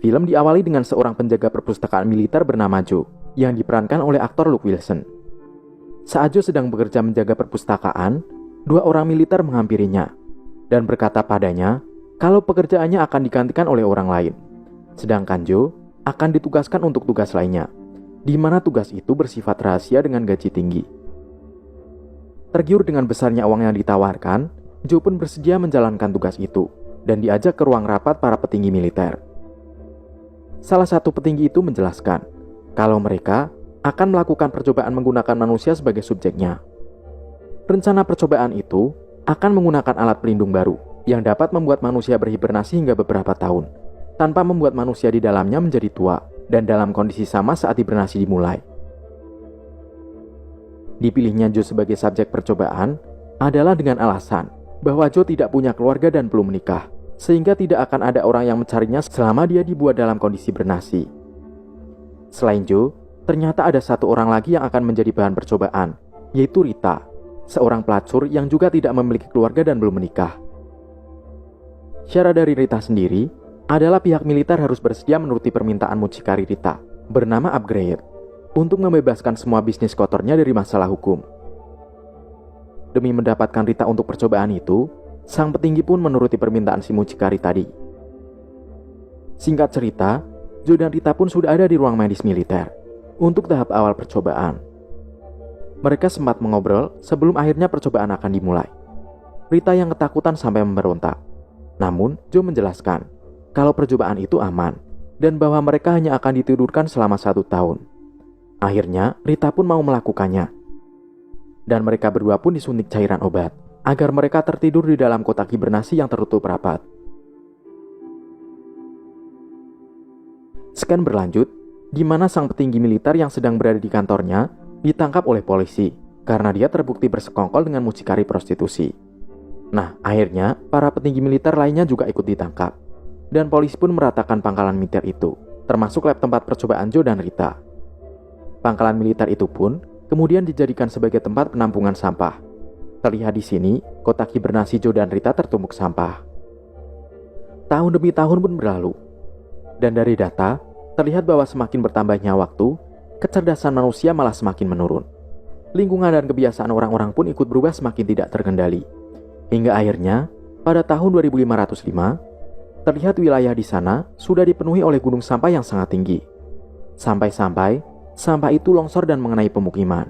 Film diawali dengan seorang penjaga perpustakaan militer bernama Joe, yang diperankan oleh aktor Luke Wilson. Saat Joe sedang bekerja menjaga perpustakaan, dua orang militer menghampirinya dan berkata padanya kalau pekerjaannya akan digantikan oleh orang lain. Sedangkan Joe akan ditugaskan untuk tugas lainnya, di mana tugas itu bersifat rahasia dengan gaji tinggi. Tergiur dengan besarnya uang yang ditawarkan, Joe pun bersedia menjalankan tugas itu dan diajak ke ruang rapat para petinggi militer. Salah satu petinggi itu menjelaskan kalau mereka akan melakukan percobaan menggunakan manusia sebagai subjeknya. Rencana percobaan itu akan menggunakan alat pelindung baru yang dapat membuat manusia berhibernasi hingga beberapa tahun, tanpa membuat manusia di dalamnya menjadi tua dan dalam kondisi sama saat hibernasi dimulai. Dipilihnya Joe sebagai subjek percobaan adalah dengan alasan bahwa Joe tidak punya keluarga dan belum menikah, sehingga tidak akan ada orang yang mencarinya selama dia dibuat dalam kondisi bernasi. Selain Joe, ternyata ada satu orang lagi yang akan menjadi bahan percobaan, yaitu Rita, seorang pelacur yang juga tidak memiliki keluarga dan belum menikah. Syarat dari Rita sendiri adalah pihak militer harus bersedia menuruti permintaan mucikari Rita, bernama Upgrade, untuk membebaskan semua bisnis kotornya dari masalah hukum. Demi mendapatkan Rita untuk percobaan itu, sang petinggi pun menuruti permintaan si mucikari tadi. Singkat cerita, Joe dan Rita pun sudah ada di ruang medis militer untuk tahap awal percobaan. Mereka sempat mengobrol sebelum akhirnya percobaan akan dimulai. Rita yang ketakutan sampai memberontak. Namun, Joe menjelaskan kalau percobaan itu aman dan bahwa mereka hanya akan ditidurkan selama 1 tahun. Akhirnya, Rita pun mau melakukannya. Dan mereka berdua pun disuntik cairan obat agar mereka tertidur di dalam kotak hibernasi yang tertutup rapat. Scan berlanjut, di mana sang petinggi militer yang sedang berada di kantornya ditangkap oleh polisi karena dia terbukti bersekongkol dengan mucikari prostitusi. Nah, akhirnya para petinggi militer lainnya juga ikut ditangkap. Dan polisi pun meratakan pangkalan militer itu, termasuk lab tempat percobaan Joe dan Rita. Pangkalan militer itu pun kemudian dijadikan sebagai tempat penampungan sampah. Terlihat di sini, kotak hibernasi Joe dan Rita tertumpuk sampah. Tahun demi tahun pun berlalu. Dan dari data, terlihat bahwa semakin bertambahnya waktu, kecerdasan manusia malah semakin menurun. Lingkungan dan kebiasaan orang-orang pun ikut berubah semakin tidak terkendali. Hingga akhirnya, pada tahun 2505, terlihat wilayah di sana sudah dipenuhi oleh gunung sampah yang sangat tinggi. Sampai-sampai, sampah itu longsor dan mengenai pemukiman.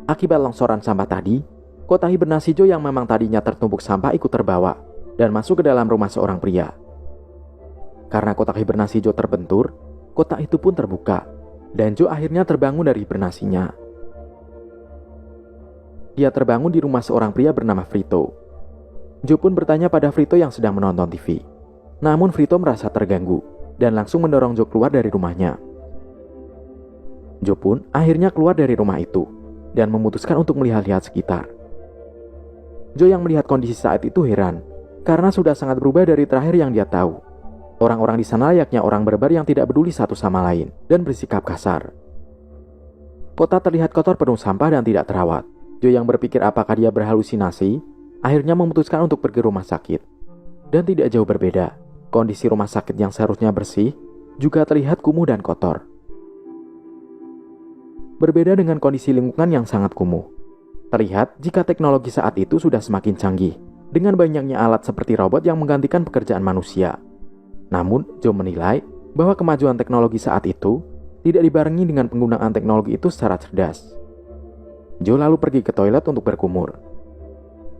Akibat longsoran sampah tadi, kotak hibernasi Joe yang memang tadinya tertumpuk sampah ikut terbawa dan masuk ke dalam rumah seorang pria. Karena kotak hibernasi Joe terbentur, kotak itu pun terbuka, dan Joe akhirnya terbangun dari hibernasinya. Dia terbangun di rumah seorang pria bernama Frito. Joe pun bertanya pada Frito yang sedang menonton TV. Namun Frito merasa terganggu, dan langsung mendorong Joe keluar dari rumahnya. Joe pun akhirnya keluar dari rumah itu, dan memutuskan untuk melihat-lihat sekitar. Joe yang melihat kondisi saat itu heran, karena sudah sangat berubah dari terakhir yang dia tahu. Orang-orang di sana layaknya orang barbar yang tidak peduli satu sama lain dan bersikap kasar. Kota terlihat kotor penuh sampah dan tidak terawat. Joe yang berpikir apakah dia berhalusinasi, akhirnya memutuskan untuk pergi rumah sakit. Dan tidak jauh berbeda, kondisi rumah sakit yang seharusnya bersih juga terlihat kumuh dan kotor. Berbeda dengan kondisi lingkungan yang sangat kumuh. Terlihat jika teknologi saat itu sudah semakin canggih, dengan banyaknya alat seperti robot yang menggantikan pekerjaan manusia. Namun, Joe menilai bahwa kemajuan teknologi saat itu tidak dibarengi dengan penggunaan teknologi itu secara cerdas. Joe lalu pergi ke toilet untuk berkumur.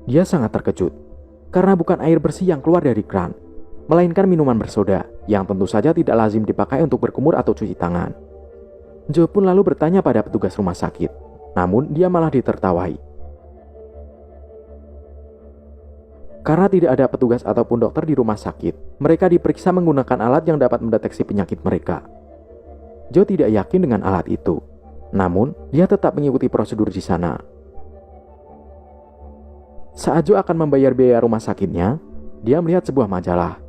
Dia sangat terkejut, karena bukan air bersih yang keluar dari kran, melainkan minuman bersoda yang tentu saja tidak lazim dipakai untuk berkumur atau cuci tangan. Joe pun lalu bertanya pada petugas rumah sakit, namun dia malah ditertawai. Karena tidak ada petugas ataupun dokter di rumah sakit, mereka diperiksa menggunakan alat yang dapat mendeteksi penyakit mereka. Joe tidak yakin dengan alat itu, namun dia tetap mengikuti prosedur di sana. Saat Joe akan membayar biaya rumah sakitnya, dia melihat sebuah majalah,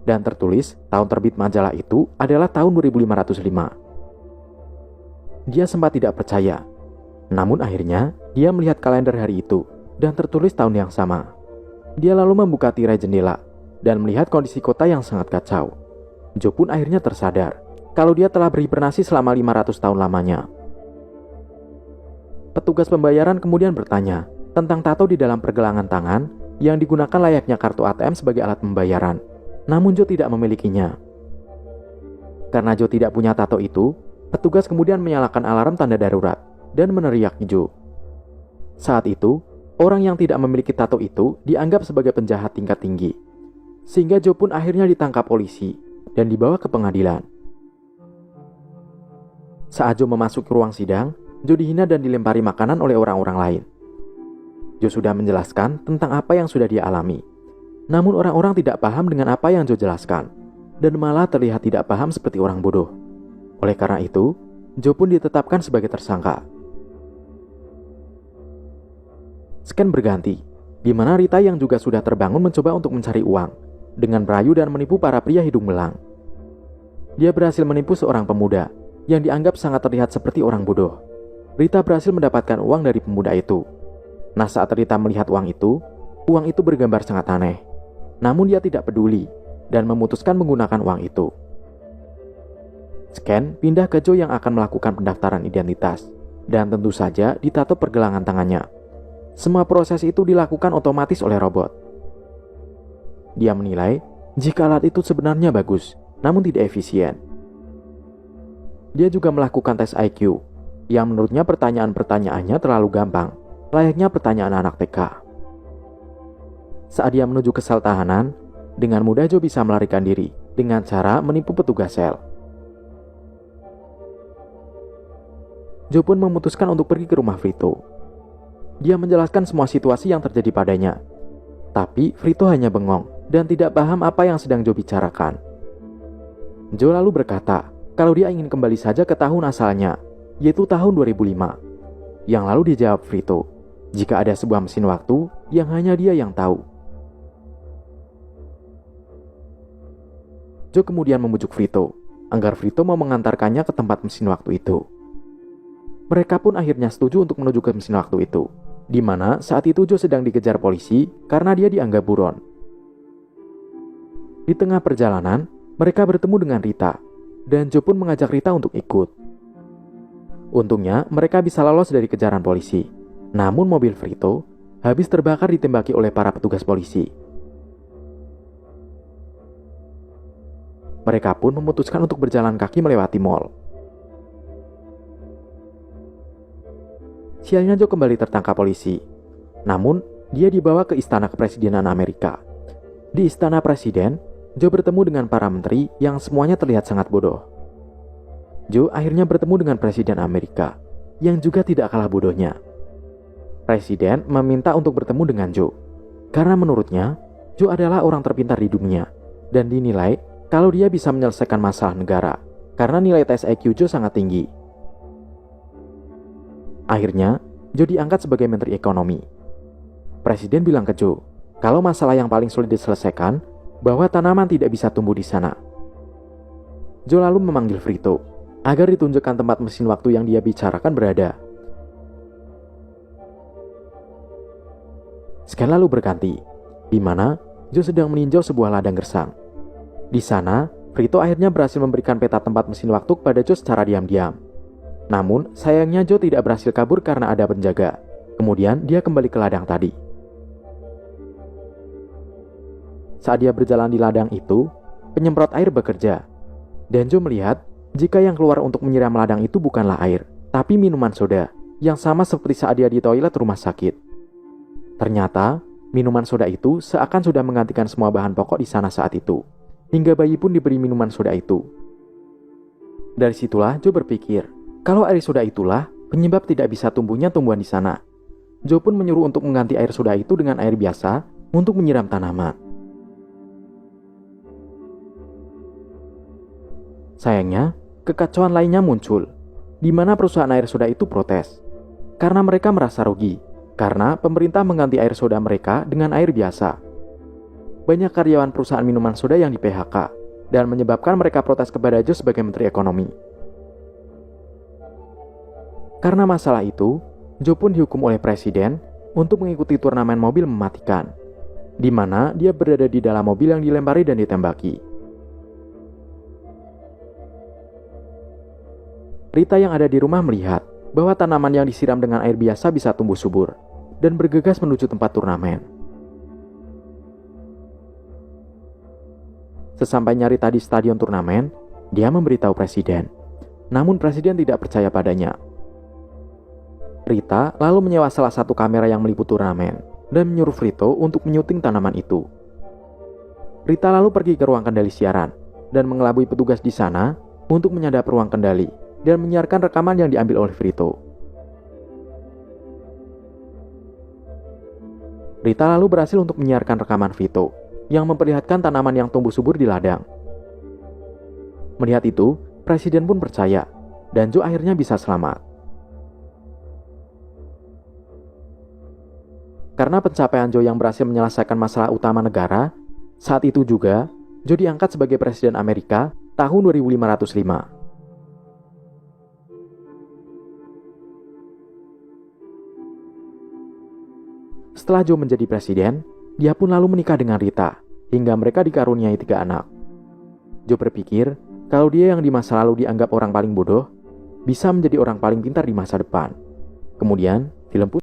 dan tertulis tahun terbit majalah itu adalah tahun 2505. Dia sempat tidak percaya, namun akhirnya dia melihat kalender hari itu, dan tertulis tahun yang sama. Dia lalu membuka tirai jendela dan melihat kondisi kota yang sangat kacau. Joe pun akhirnya tersadar kalau dia telah berhibernasi selama 500 tahun lamanya. Petugas pembayaran kemudian bertanya tentang tato di dalam pergelangan tangan yang digunakan layaknya kartu ATM sebagai alat pembayaran. Namun Joe tidak memilikinya. Karena Joe tidak punya tato itu, petugas kemudian menyalakan alarm tanda darurat dan meneriaki Joe. Saat itu, orang yang tidak memiliki tato itu dianggap sebagai penjahat tingkat tinggi. Sehingga Joe pun akhirnya ditangkap polisi dan dibawa ke pengadilan. Saat Joe memasuki ruang sidang, Joe dihina dan dilempari makanan oleh orang-orang lain. Joe sudah menjelaskan tentang apa yang sudah dia alami. Namun orang-orang tidak paham dengan apa yang Joe jelaskan, dan malah terlihat tidak paham seperti orang bodoh. Oleh karena itu, Joe pun ditetapkan sebagai tersangka. Scan berganti, di mana Rita yang juga sudah terbangun mencoba untuk mencari uang, dengan merayu dan menipu para pria hidung belang. Dia berhasil menipu seorang pemuda, yang dianggap sangat terlihat seperti orang bodoh. Rita berhasil mendapatkan uang dari pemuda itu. Nah, saat Rita melihat uang itu bergambar sangat aneh. Namun dia tidak peduli, dan memutuskan menggunakan uang itu. Scan pindah ke Joe yang akan melakukan pendaftaran identitas, dan tentu saja ditato pergelangan tangannya. Semua proses itu dilakukan otomatis oleh robot. Dia menilai jika alat itu sebenarnya bagus, namun tidak efisien. Dia juga melakukan tes IQ, yang menurutnya pertanyaan-pertanyaannya terlalu gampang, layaknya pertanyaan anak TK. Saat dia menuju ke sel tahanan, dengan mudah Joe bisa melarikan diri dengan cara menipu petugas sel. Joe pun memutuskan untuk pergi ke rumah Frito. Dia menjelaskan semua situasi yang terjadi padanya. Tapi Frito hanya bengong dan tidak paham apa yang sedang Joe bicarakan. Joe lalu berkata kalau dia ingin kembali saja ke tahun asalnya, yaitu tahun 2005. Yang lalu dijawab Frito, jika ada sebuah mesin waktu yang hanya dia yang tahu. Joe kemudian membujuk Frito, agar Frito mau mengantarkannya ke tempat mesin waktu itu. Mereka pun akhirnya setuju untuk menuju ke mesin waktu itu, di mana saat itu Joe sedang dikejar polisi karena dia dianggap buron. Di tengah perjalanan, mereka bertemu dengan Rita, dan Joe pun mengajak Rita untuk ikut. Untungnya, mereka bisa lolos dari kejaran polisi. Namun mobil Frito habis terbakar ditembaki oleh para petugas polisi. Mereka pun memutuskan untuk berjalan kaki melewati mall. Sialnya Joe kembali tertangkap polisi. Namun, dia dibawa ke istana kepresidenan Amerika. Di istana presiden, Joe bertemu dengan para menteri yang semuanya terlihat sangat bodoh. Joe akhirnya bertemu dengan presiden Amerika, yang juga tidak kalah bodohnya. Presiden meminta untuk bertemu dengan Joe, karena menurutnya, Joe adalah orang terpintar di dunia, dan dinilai kalau dia bisa menyelesaikan masalah negara, karena nilai tes IQ Joe sangat tinggi. Akhirnya, Joe diangkat sebagai Menteri Ekonomi. Presiden bilang ke Joe, kalau masalah yang paling sulit diselesaikan, bahwa tanaman tidak bisa tumbuh di sana. Joe lalu memanggil Frito, agar ditunjukkan tempat mesin waktu yang dia bicarakan berada. Scan lalu berganti, di mana Joe sedang meninjau sebuah ladang gersang. Di sana, Frito akhirnya berhasil memberikan peta tempat mesin waktu kepada Joe secara diam-diam. Namun, sayangnya Joe tidak berhasil kabur karena ada penjaga. Kemudian, dia kembali ke ladang tadi. Saat dia berjalan di ladang itu, penyemprot air bekerja. Dan Joe melihat jika yang keluar untuk menyiram ladang itu bukanlah air, tapi minuman soda, yang sama seperti saat dia di toilet rumah sakit. Ternyata, minuman soda itu seakan sudah menggantikan semua bahan pokok di sana saat itu. Hingga bayi pun diberi minuman soda itu. Dari situlah Joe berpikir, kalau air soda itulah penyebab tidak bisa tumbuhnya tumbuhan di sana. Joe pun menyuruh untuk mengganti air soda itu dengan air biasa untuk menyiram tanaman. Sayangnya, kekacauan lainnya muncul, di mana perusahaan air soda itu protes. Karena mereka merasa rugi, karena pemerintah mengganti air soda mereka dengan air biasa. Banyak karyawan perusahaan minuman soda yang di-PHK, dan menyebabkan mereka protes kepada Joe sebagai Menteri Ekonomi. Karena masalah itu, Joe pun dihukum oleh Presiden untuk mengikuti turnamen mobil mematikan, di mana dia berada di dalam mobil yang dilempari dan ditembaki. Rita yang ada di rumah melihat bahwa tanaman yang disiram dengan air biasa bisa tumbuh subur dan bergegas menuju tempat turnamen. Sesampainya Rita di stadion turnamen, dia memberitahu presiden. Namun presiden tidak percaya padanya. Rita lalu menyewa salah satu kamera yang meliput turnamen dan menyuruh Vito untuk menyuting tanaman itu. Rita lalu pergi ke ruang kendali siaran dan mengelabui petugas di sana untuk menyadap ruang kendali dan menyiarkan rekaman yang diambil oleh Vito. Rita lalu berhasil untuk menyiarkan rekaman Vito yang memperlihatkan tanaman yang tumbuh subur di ladang. Melihat itu, presiden pun percaya dan Joe akhirnya bisa selamat. Karena pencapaian Joe yang berhasil menyelesaikan masalah utama negara, saat itu juga Joe diangkat sebagai Presiden Amerika tahun 2505. Setelah Joe menjadi presiden, dia pun lalu menikah dengan Rita, hingga mereka dikaruniai 3 anak. Joe berpikir kalau dia yang di masa lalu dianggap orang paling bodoh, bisa menjadi orang paling pintar di masa depan. Kemudian, film pun